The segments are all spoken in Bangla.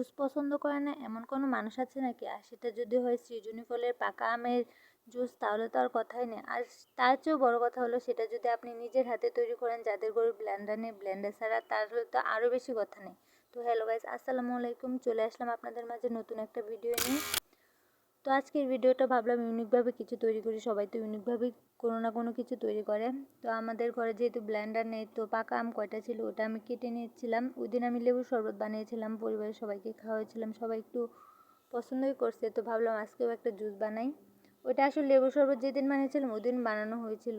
জুস পছন্দ করে না এমন কোনো মানুষ আছে নাকি? আর সেটা যদি হয় সৃজনী ফলের পাকা আমের জুস, তাহলে তো আর কথাই নেই। আর তার চেয়েও বড় কথা হলো সেটা যদি আপনি নিজের হাতে তৈরি করেন, যাদের ঘরে ব্লেন্ডার নেই, ব্লেন্ডার ছাড়া, তাহলে তো আরও বেশি কথা নেই। তো হ্যালো গাইস, আসসালামু আলাইকুম। চলে আসলাম আপনাদের মাঝে নতুন একটা ভিডিও নিয়ে। তো আজকের ভিডিওটা ভাবলাম ইউনিকভাবে কিছু তৈরি করি। সবাই তো ইউনিকভাবেই কোনো না কোনো কিছু তৈরি করে। তো আমাদের ঘরে যেহেতু ব্লেন্ডার নেই, তো পাকা আম কয়টা ছিল ওটা আমি কেটে নিয়েছিলাম। ওই দিন আমি লেবুর শরবত বানিয়েছিলাম, পরিবারের সবাইকে খাওয়াইছিলাম, সবাই একটু পছন্দই করছে। তো ভাবলাম আজকেও একটা জুস বানাই। ওইটা আসলে লেবুর শরবত যেদিন বানিয়েছিলাম ওই দিন বানানো হয়েছিল,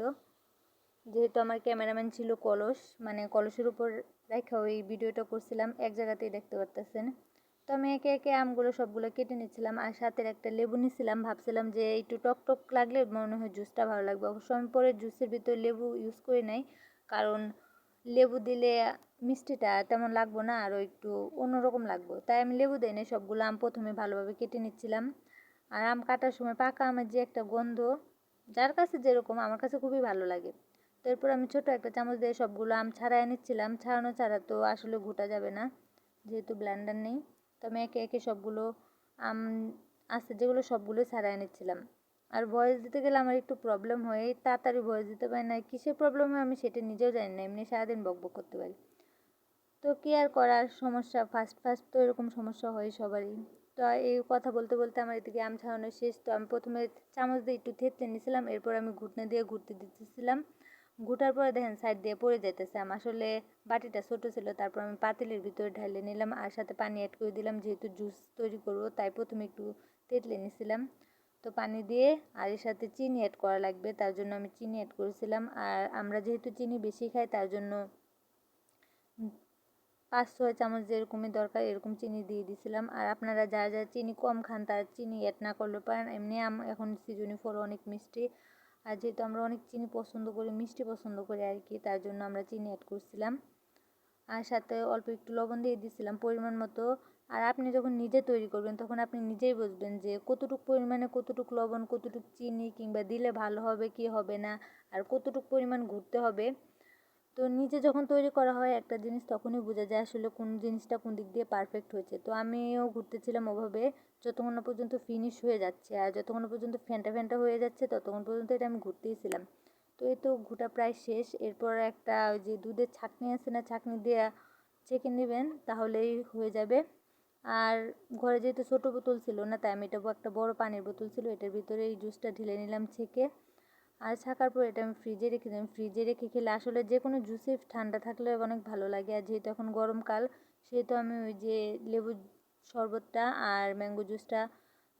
যেহেতু আমার ক্যামেরাম্যান ছিল কলস, মানে কলসের উপর রেখে ওই ভিডিওটা করছিলাম, এক জায়গাতেই দেখতে পারতেছেন। তো আমি একে একে আমগুলো সবগুলো কেটে নিচ্ছিলাম, আর সাথে একটা লেবু নিচ্ছিলাম। ভাবছিলাম যে একটু টক টক লাগলে মনে হয় জুসটা ভালো লাগবে। অবশ্য আমি পরে জুসের ভিতরে লেবু ইউজ করি নাই, কারণ লেবু দিলে মিষ্টিটা তেমন লাগবো না, আরও একটু অন্যরকম লাগবে, তাই আমি লেবু দিই না। সবগুলো আম প্রথমে ভালোভাবে কেটে নিচ্ছিলাম। আর আম কাটার সময় পাকা আমের যে একটা গন্ধ, যার কাছে যেরকম, আমার কাছে খুবই ভালো লাগে। তারপর আমি ছোট একটা চামচ দিয়ে সবগুলো আম ছাড়াই নিচ্ছিলাম। ছাড়ানো ছাড়া তো আসলে ঘুটা যাবে না, যেহেতু ব্লেন্ডার নেই। তো আমি একে একে সবগুলো আম আছে যেগুলো সবগুলোই ছাড়াই নিচ্ছিলাম। আর ভয়েস দিতে গেলে আমার একটু প্রবলেম হয়, তাড়াতাড়ি ভয়েস দিতে পারি না। কিসের প্রবলেম হয় আমি সেটা নিজেও জানি না, এমনি সারাদিন বকবক করতে পারি। তো কি আর করার, সমস্যা, ফার্স্ট ফার্স্ট তো এরকম সমস্যা হয় সবারই। তো এই কথা বলতে বলতে আমার এদিকে আম ছাড়ানো শেষ। তো আমি প্রথমে চামচ দিয়ে একটু থেতলে নিয়েছিলাম, এরপর আমি ঘুটনা দিয়ে ঘুরতে দিতেছিলাম। ঘুটার পরে দেখেন সাইড দিয়ে পড়ে যেতেছে আম। আসলে বাটিটা ছোট ছিল, তারপর আমি পাতিলের ভিতরে ঢালে নিলাম, আর সাথে পানি অ্যাড করে দিলাম। যেহেতু জুস তৈরি করবো তাই প্রথমে একটু থেতলে নিয়েছিলাম। তো পানি দিয়ে আর এর সাথে চিনি অ্যাড করা লাগবে, তার জন্য আমি চিনি অ্যাড করেছিলাম। আর আমরা যেহেতু চিনি বেশি খাই, তার জন্য 5-6 চামচ যেরকমই দরকার এরকম চিনি দিয়ে দিয়েছিলাম। আর আপনারা যারা যারা চিনি কম খান তারা চিনি অ্যাড না করলে পারেন। এমনি এখন সিজনি ফল অনেক মিষ্টি, আর যেহেতু আমরা অনেক চিনি পছন্দ করি, মিষ্টি পছন্দ করি আর কি, তার জন্য আমরা চিনি অ্যাড করছিলাম। আর সাথে অল্প একটু লবণ দিয়ে দিয়েছিলাম পরিমাণ মতো। আর আপনি যখন নিজে তৈরি করবেন তখন আপনি নিজেই বুঝবেন যে কতটুকু পরিমাণে কতটুকু লবণ, কতটুকু চিনি, কিংবা দিলে ভালো হবে কি হবে না, আর কতটুকু পরিমাণ ঘুরতে হবে। তো নিজে যখন তৈরি করা হয় একটা জিনিস, তখনই বোঝা যায় আসলে কোন জিনিসটা কোন দিক দিয়ে পারফেক্ট হয়েছে। তো আমিও ঘুরতেছিলাম ওভাবে যতক্ষণ না পর্যন্ত ফিনিশ হয়ে যাচ্ছে, আর যতক্ষণ না পর্যন্ত ফ্যান্টা ফ্যান্টা হয়ে যাচ্ছে ততক্ষণ পর্যন্ত এটা আমি ঘুরতেইছিলাম। তো এই তো ঘুটা প্রায় শেষ। এরপর একটা ওই যে দুধের ছাঁকনি আছে না, ছাঁকনি দিয়ে ছেঁকে নেবেন, তাহলেই হয়ে যাবে। আর ঘরে যেহেতু ছোটো বোতল ছিল না, তাই আমি এটা একটা বড় পানির বোতল ছিল, এটার ভিতরে এই জুসটা ঢেলে নিলাম ছেঁকে। আর ছাকার পর এটা আমি ফ্রিজে রেখে দিলাম। ফ্রিজে রেখে খেলে আসলে যে কোনো জুসই ঠান্ডা থাকলে অনেক ভালো লাগে। আর যেহেতু এখন গরমকাল, সেহেতু আমি ওই যে লেবু শরবতটা আর ম্যাঙ্গো জুসটা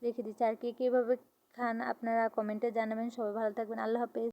রেখে দিচ্ছি। আর কে কীভাবে খান আপনারা কমেন্টে জানাবেন। সবাই ভালো থাকবেন, আল্লাহ হাফেজ।